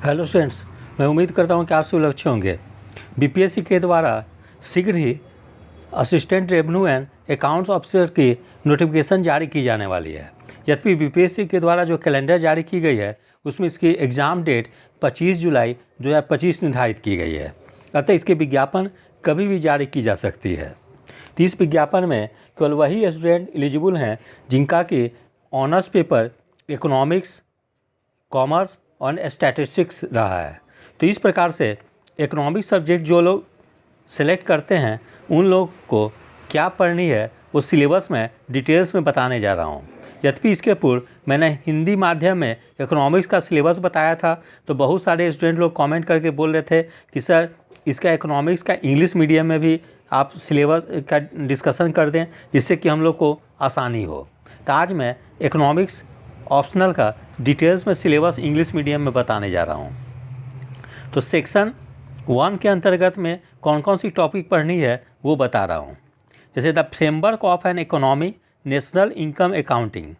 Hello students, मैं उम्मीद करता हूं कि आप सभी अच्छे होंगे। बीपीएससी के द्वारा शीघ्र ही assistant revenue and accounts officer की नोटिफिकेशन जारी की जाने वाली है। यद्यपि बीपीएससी के द्वारा जो कैलेंडर जारी की गई है उसमें इसकी एग्ज़ाम डेट 25 जुलाई 2025 निर्धारित की गई है। अतः इसके विज्ञापन कभी भी जारी की जा सकती है। तो इस विज्ञापन में केवल वही स्टूडेंट एलिजिबल हैं जिनका कि ऑनर्स पेपर इकोनॉमिक्स, कॉमर्स और स्टैटिस्टिक्स रहा है। तो इस प्रकार से इकोनॉमिक सब्जेक्ट जो लोग सेलेक्ट करते हैं उन लोग को क्या पढ़नी है वो सिलेबस में डिटेल्स में बताने जा रहा हूँ। यद्यपि इसके पूर्व मैंने हिंदी माध्यम में इकोनॉमिक्स का सिलेबस बताया था, तो बहुत सारे स्टूडेंट लोग कमेंट करके बोल रहे थे कि सर इसका इकोनॉमिक्स का इंग्लिश मीडियम में भी आप सिलेबस का डिस्कशन कर दें जिससे कि हम लोग को आसानी हो। तो आज मैं इकोनॉमिक्स ऑप्शनल का डिटेल्स में सिलेबस इंग्लिश मीडियम में बताने जा रहा हूँ। तो सेक्शन 1 के अंतर्गत में कौन कौन सी टॉपिक पढ़नी है वो बता रहा हूँ। जैसे the framework of an economy, national income accounting.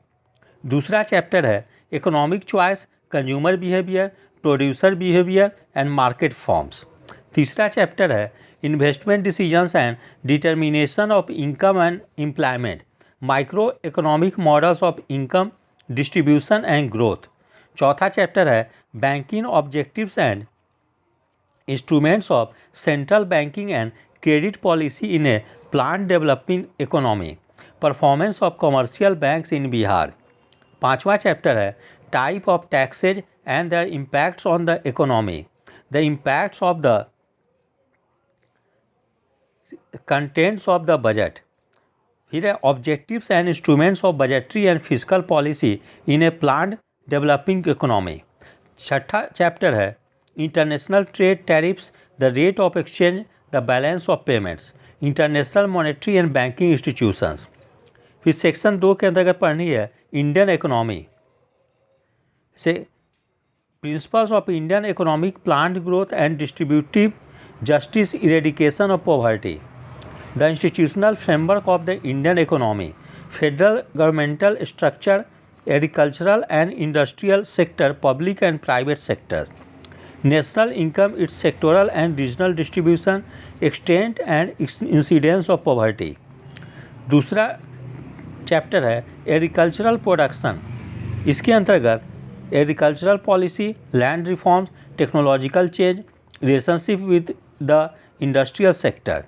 दूसरा चैप्टर है economic choice, consumer behaviour, producer behaviour and market forms. तीसरा चैप्टर है investment decisions and determination of income and employment, micro economic models of income distribution and growth. चौथा chapter है banking objectives and instruments of central banking and credit policy in A plan developing economy, performance of commercial banks in Bihar. पांचवा chapter है type of taxes and their impacts on the economy, the impacts of the contents of the budget. फिर है objectives and instruments of budgetary and physical policy in a planned developing economy. छठा chapter है international trade tariffs, the rate of exchange, the balance of payments, international monetary and banking institutions. फिर section 2 के अंतर्गत पढ़नी है Indian economy से principles of Indian economic planned growth and distributive justice, eradication of poverty, the institutional framework of the Indian economy, federal governmental structure, agricultural and industrial sector, public and private sectors, national income, its sectoral and regional distribution, extent and incidence of poverty। दूसरा chapter है agricultural production. इसके अंतर्गत agricultural policy, land reforms, technological change, relationship with the industrial sector.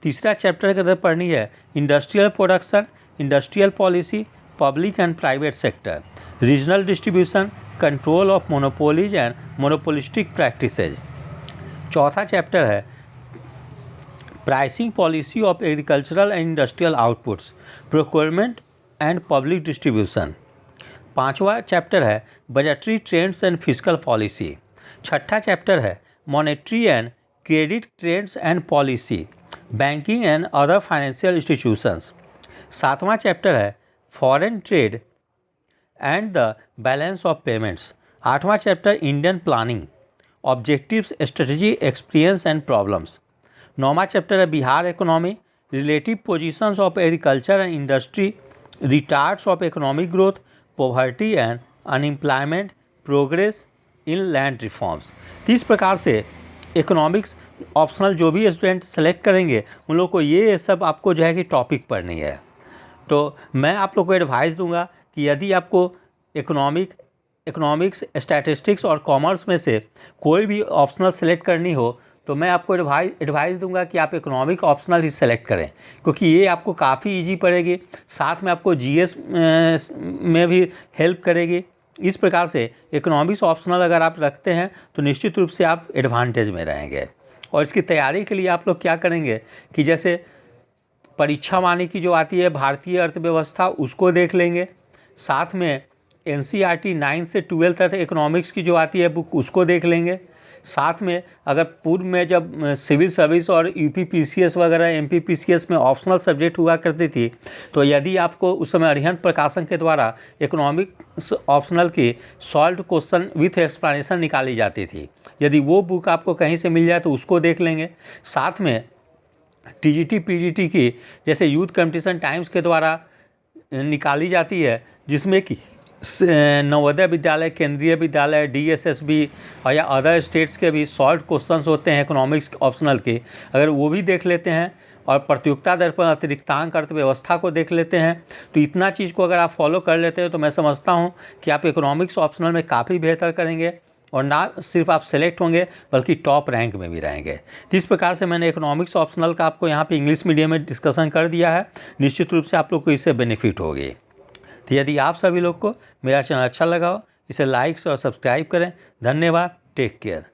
तीसरा chapter के अंदर पढ़नी है industrial production, industrial policy, public and private sector, regional distribution, control of monopolies and monopolistic practices. चौथा chapter है pricing policy of agricultural and industrial outputs, procurement and public distribution. पांचवा chapter है budgetary trends and physical policy. छठा chapter है monetary and credit trends and policy, banking and other financial institutions. सातवां chapter है foreign trade and the balance of payments. आठवां chapter Indian planning, objectives, strategy, experience and problems. नौवां chapter है Bihar economy, relative positions of agriculture and industry, retards of economic growth, poverty and unemployment, progress in land reforms. इस प्रकार से economics optional जो भी student select करेंगे उन लोग को ये सब आपको जो है कि टॉपिक पढ़नी है। तो मैं आप लोग को एडवाइस दूंगा कि यदि आपको इकोनॉमिक्स, स्टैटिस्टिक्स और कॉमर्स में से कोई भी ऑप्शनल सेलेक्ट करनी हो तो मैं आपको एडवाइस दूंगा कि आप इकोनॉमिक ऑप्शनल ही सेलेक्ट करें, क्योंकि ये आपको काफ़ी ईजी पड़ेगी, साथ में आपको जीएस में भी हेल्प करेगी। इस प्रकार से इकोनॉमिक्स ऑप्शनल अगर आप रखते हैं तो निश्चित रूप से आप एडवांटेज में रहेंगे। और इसकी तैयारी के लिए आप लोग क्या करेंगे कि जैसे परीक्षा वानिकी जो आती है भारतीय अर्थव्यवस्था उसको देख लेंगे, साथ में एनसीईआरटी 9 से 12 तक इकोनॉमिक्स की जो आती है बुक उसको देख लेंगे। साथ में अगर पूर्व में जब सिविल सर्विस और यूपीपीसीएस वगैरह एमपीपीसीएस में ऑप्शनल सब्जेक्ट हुआ करती थी तो यदि आपको उस समय अरिहंत प्रकाशन के द्वारा इकोनॉमिक्स ऑप्शनल की सॉल्व्ड क्वेश्चन विथ एक्सप्लेनेशन निकाली जाती थी, यदि वो बुक आपको कहीं से मिल जाए तो उसको देख लेंगे। साथ में टीजीटी पीजीटी की जैसे यूथ कंपटीशन टाइम्स के द्वारा निकाली जाती है जिसमें कि नवोदय विद्यालय, केंद्रीय विद्यालय, DSSB और या अदर स्टेट्स के भी शॉर्ट क्वेश्चंस होते हैं इकोनॉमिक्स ऑप्शनल के, अगर वो भी देख लेते हैं और प्रतियोगिता दर पर अतिरिक्तांक अर्थव्यवस्था को देख लेते हैं, तो इतना चीज़ को अगर आप फॉलो कर लेते हो तो मैं समझता हूँ कि आप इकोनॉमिक्स ऑप्शनल में काफ़ी बेहतर करेंगे और ना सिर्फ आप सेलेक्ट होंगे बल्कि टॉप रैंक में भी रहेंगे। जिस प्रकार से मैंने इकोनॉमिक्स ऑप्शनल का आपको यहाँ पे इंग्लिश मीडियम में डिस्कशन कर दिया है, निश्चित रूप से आप लोग को इससे बेनिफिट होगी। तो यदि आप सभी लोग को मेरा चैनल अच्छा लगा हो, इसे लाइक और सब्सक्राइब करें। धन्यवाद, टेक केयर।